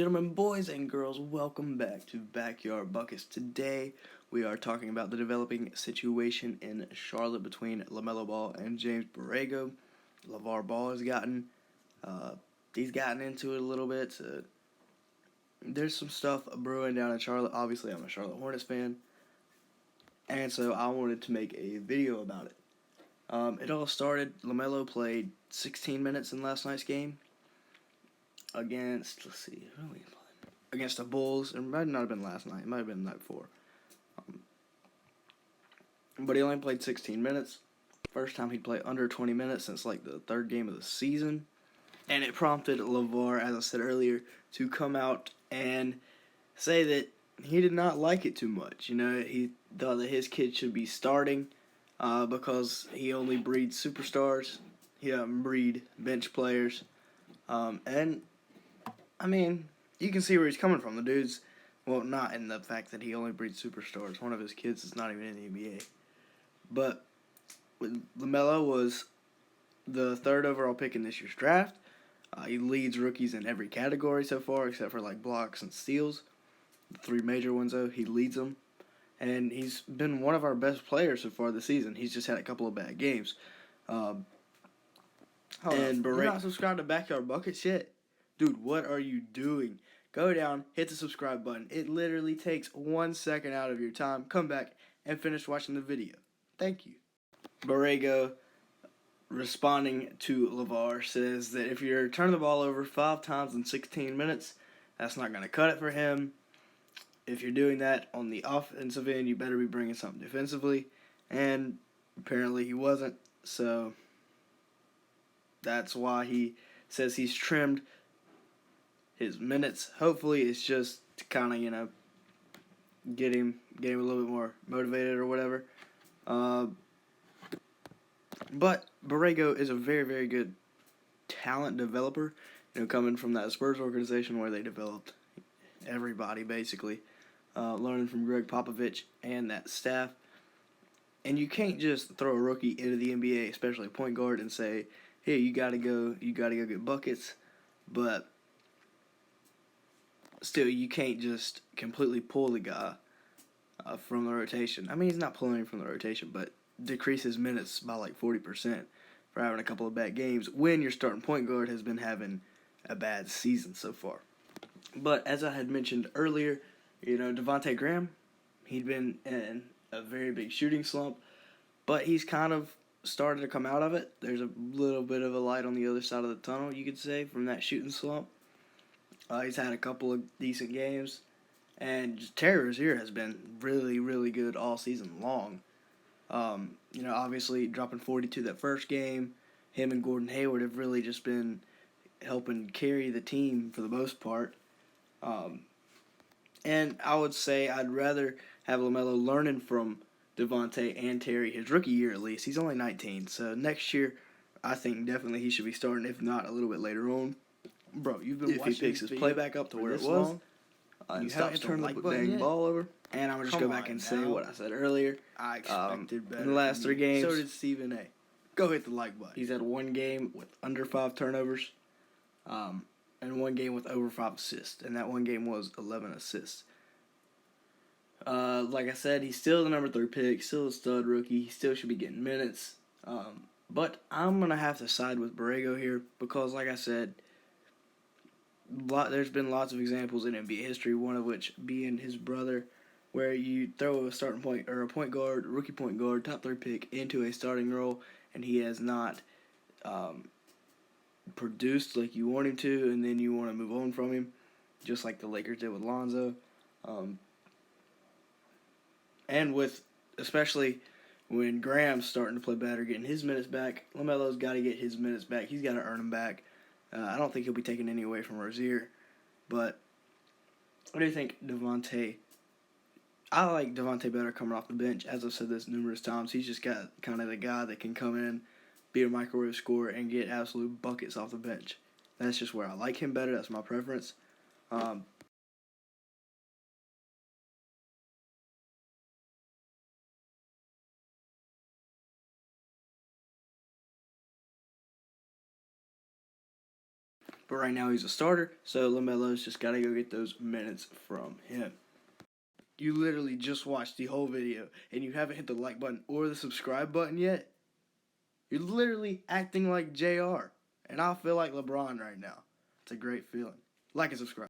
gentlemen, boys and girls, welcome back to Backyard Buckets. Today, we are talking about the developing situation in Charlotte between Lamelo Ball and James Borrego. Lavar Ball he's gotten into it a little bit. There's some stuff brewing down in Charlotte. Obviously, I'm a Charlotte Hornets fan, and so I wanted to make a video about it. It all started, Lamelo played 16 minutes in last night's game against, against the Bulls. It might not have been last night. It might have been the night before. But he only played 16 minutes. First time he'd play under 20 minutes since like the third game of the season. And it prompted Lavar, as I said earlier, to come out and say that he did not like it too much. You know, he thought that his kid should be starting because he only breeds superstars. He doesn't breed bench players. And I mean, you can see where he's coming from. The dude's, well, not in the fact that he only breeds superstars. One of his kids is not even in the NBA. But Lamelo was the third overall pick in this year's draft. He leads rookies in every category so far, except for like blocks and steals. The three major ones, though, he leads them. And he's been one of our best players so far this season. He's just had a couple of bad games. And you're not subscribed to Backyard Buckets yet? Dude, what are you doing? Go down, hit the subscribe button. It literally takes 1 second out of your time. Come back and finish watching the video. Thank you. Borrego, responding to Lavar, says that if you're turning the ball over 5 times in 16 minutes, that's not going to cut it for him. If you're doing that on the offensive end, you better be bringing something defensively. And apparently he wasn't, so that's why he says he's trimmed his minutes. Hopefully it's just to kind of, get him a little bit more motivated or whatever. But Borrego is a very, very good talent developer, coming from that Spurs organization where they developed everybody basically, learning from Greg Popovich and that staff. And you can't just throw a rookie into the NBA, especially a point guard, and say, hey, you gotta go get buckets. But still, you can't just completely pull the guy from the rotation. I mean, he's not pulling him from the rotation, but decrease his minutes by like 40% for having a couple of bad games when your starting point guard has been having a bad season so far. But as I had mentioned earlier, Devontae Graham, he'd been in a very big shooting slump, but he's kind of started to come out of it. There's a little bit of a light on the other side of the tunnel, you could say, from that shooting slump. He's had a couple of decent games, and Terry Rozier has been really, really good all season long. Obviously dropping 42 that first game, him and Gordon Hayward have really just been helping carry the team for the most part. And I would say I'd rather have Lamelo learning from Devontae and Terry his rookie year at least. He's only 19, so next year I think definitely he should be starting, if not a little bit later on. Bro, you've been watching. If he picks his play back up to where it was, you haven't turned the dang ball over. And I'm going to just go back and say what I said earlier. I expected better. In the last 3 games, so did Stephen A. Go hit the like button. He's had 1 game with under 5 turnovers, and 1 game with over 5 assists. And that 1 game was 11 assists. Like I said, he's still the number 3 pick, still a stud rookie. He still should be getting minutes. But I'm going to have to side with Borrego here because, like I said, there's been lots of examples in NBA history, one of which being his brother, where you throw a starting point or a point guard, rookie point guard, top 3 pick into a starting role, and he has not produced like you want him to, and then you want to move on from him, just like the Lakers did with Lonzo. And with, especially when Graham's starting to play better, getting his minutes back, LaMelo's got to get his minutes back. He's got to earn them back. I don't think he'll be taking any away from Rozier. But what do you think, Devontae? I like Devontae better coming off the bench. As I've said this numerous times, he's just got kind of the guy that can come in, be a microwave scorer, and get absolute buckets off the bench. That's just where I like him better. That's my preference. But right now he's a starter, so Lamelo's just got to go get those minutes from him. You literally just watched the whole video and you haven't hit the like button or the subscribe button yet? You're literally acting like JR. And I feel like LeBron right now. It's a great feeling. Like and subscribe.